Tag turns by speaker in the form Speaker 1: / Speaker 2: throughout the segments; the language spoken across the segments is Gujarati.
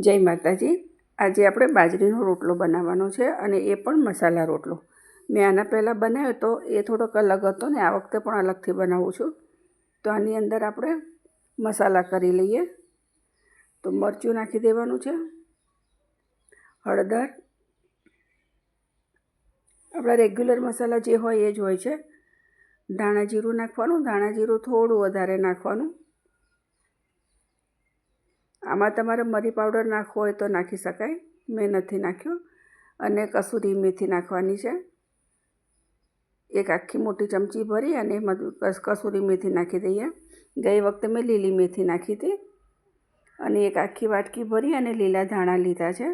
Speaker 1: જય માતાજી। આજે આપણે બાજરીનો રોટલો બનાવવાનો છે અને એ પણ મસાલા રોટલો। મેં આના પહેલાં બનાવ્યો તો એ થોડોક અલગ હતો ને આ વખતે પણ અલગથી બનાવું છું। તો આની અંદર આપણે મસાલા કરી લઈએ। તો મરચું નાખી દેવાનું છે, હળદર, આપણા રેગ્યુલર મસાલા જે હોય એ જ હોય છે। ધાણા જીરું નાખવાનું, ધાણા જીરું થોડું વધારે નાખવાનું। આમાં તમારે મરી પાવડર નાખવો હોય તો નાખી શકાય, મેં નથી નાખ્યો। અને કસૂરી મેથી નાખવાની છે, એક આખી મોટી ચમચી ભરી અને કસૂરી મેથી નાખી દઈએ। ગઈ વખતે મેં લીલી મેથી નાખી હતી। અને એક આખી વાટકી ભરી અને લીલા ધાણા લીધા છે,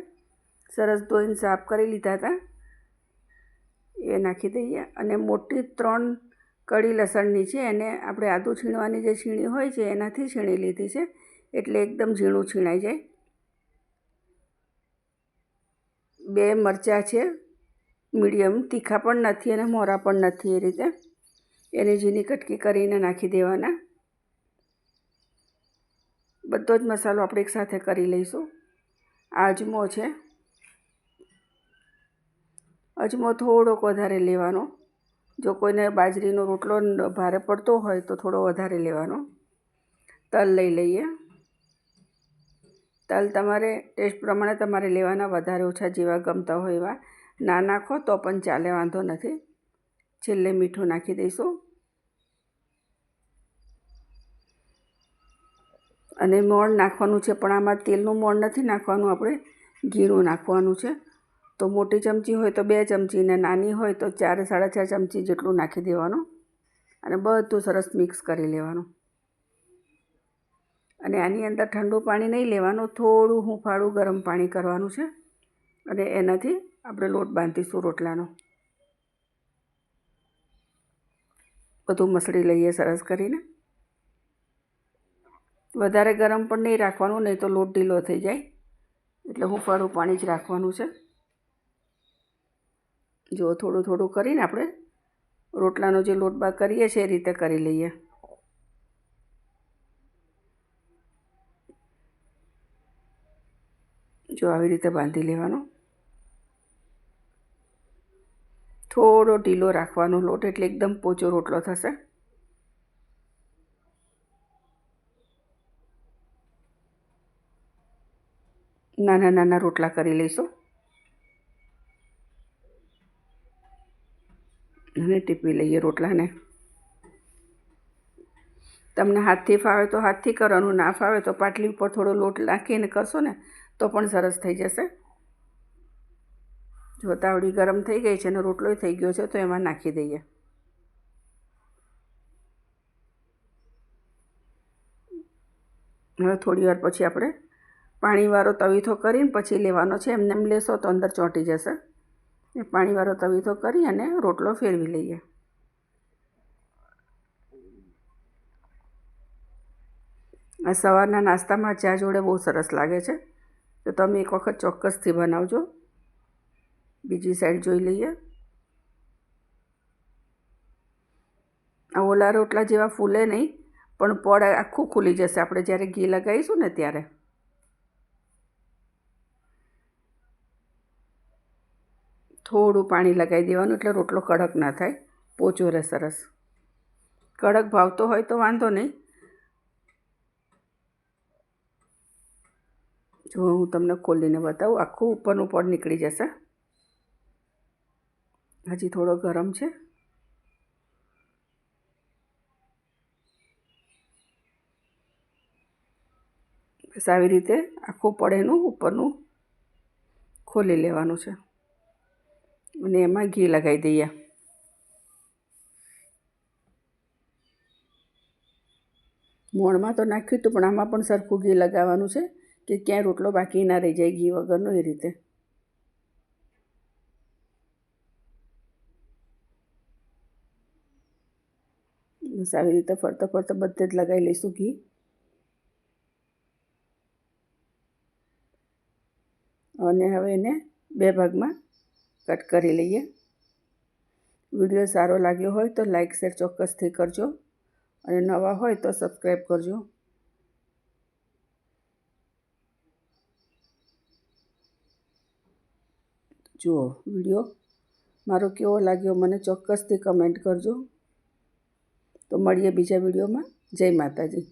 Speaker 1: સરસ ધોઈને સાફ કરી લીધા હતા, એ નાખી દઈએ। અને મોટી 3 કળી લસણની છે, એને આપણે આદું છીણવાની જે છીણી હોય છે એનાથી છીણી લીધી છે, એટલે એકદમ ઝીણું છીણાઈ જાય। 2 મરચાં છે, મીડિયમ, તીખા પણ નથી અને મોરા પણ નથી, એ રીતે એને ઝીણી કટકી કરીને નાખી દેવાના। બધો જ મસાલો આપણે એકસાથે કરી લઈશું। અજમો છે, અજમો થોડોક વધારે લેવાનો, જો કોઈને બાજરીનો રોટલો ભારે પડતો હોય તો થોડો વધારે લેવાનો। તલ લઈ લઈએ, તલ તમારે ટેસ્ટ પ્રમાણે તમારે લેવાના, વધારે ઓછા જેવા ગમતા હોય એવા। ના નાખો તો પણ ચાલે, વાંધો નથી। છેલ્લે મીઠું નાખી દઈશું। અને મોણ નાખવાનું છે, પણ આમાં તેલનું મોણ નથી નાખવાનું, આપણે ઘીનું નાખવાનું છે। તો મોટી ચમચી હોય તો 2 ચમચી ને નાની હોય તો 4 4.5 ચમચી જેટલું નાખી દેવાનું અને બધું સરસ મિક્સ કરી લેવાનું। અને આની અંદર ઠંડુ પાણી નહીં લેવાનું, થોડું હુંફાળું ગરમ પાણી કરવાનું છે અને એનાથી આપણે લોટ બાંધીશું રોટલાનો। બધું મસળી લઈએ સરસ કરીને। વધારે ગરમ પણ નહીં રાખવાનું, નહીં તો લોટ ઢીલો થઈ જાય, એટલે હુંફાળું પાણી જ રાખવાનું છે। જો થોડું થોડું કરીને આપણે રોટલાનો જે લોટ કરીએ છીએ એ રીતે કરી લઈએ। જો આવી રીતે બાંધી લેવાનો, થોડો ઢીલો રાખવાનો લોટ, એટલે એકદમ પોચો રોટલો થશે। નાના નાના રોટલા કરી લઈશું અને ટીપી લઈએ રોટલાને। તમને હાથથી ફાવે તો હાથથી કરવાનું, ના ફાવે તો પાટલી ઉપર થોડો લોટ નાખીને કરશો ને તો પણ સરસ થઈ જશે। જો તાવડી ગરમ થઈ ગઈ છે અને રોટલો થઈ ગયો છે તો એમાં નાખી દઈએ। હવે થોડી વાર પછી આપણે પાણીવાળો તવીથો કરીને પછી લેવાનો છે, એમને એમ લેશો તો અંદર ચોંટી જશે। એ પાણીવાળો તવીથો કરી અને રોટલો ફેરવી લઈએ। આ સવારના નાસ્તામાં ચા જોડે બહુ સરસ લાગે છે, તો તમે એક વખત ચોક્કસથી બનાવજો। બીજી સાઈડ જોઈ લઈએ। આ ઓલા રોટલા જેવા ફૂલે નહીં, પણ પડ આખું ખુલી જશે આપણે જ્યારે ઘી લગાવીશું ને ત્યારે। થોડું પાણી લગાવી દેવાનું એટલે રોટલો કડક ના થાય, પોચો રહે સરસ। કડક ભાવતો હોય તો વાંધો નહીં। જો હું તમને ખોલીને બતાવું, આખું ઉપરનું પડ નીકળી જશે। હજી થોડો ગરમ છે। બસ આવી રીતે આખું પડ એનું ઉપરનું ખોલી લેવાનું છે અને એમાં ઘી લગાવી દઈએ। મોણમાં તો નાખ્યું હતું, પણ આમાં પણ સરખું ઘી લગાવવાનું છે કે ક્યાંય રોટલો બાકી ના રહી જાય ઘી વગરનો, એ રીતે। બસ આવી રીતે ફરતા ફરતા બધે જ લગાવી લઈશું ઘી। અને હવે એને 2 ભાગમાં કટ કરી લઈએ। વિડીયો સારો લાગ્યો હોય તો લાઈક શેર ચોક્કસથી કરજો અને નવા હોય તો સબસ્ક્રાઈબ કરજો। જુઓ વિડીયો મારો કેવો લાગ્યો મને ચોક્કસથી કમેન્ટ કરજો. તો મળીએ બીજા વિડીયોમાં. જય માતાજી.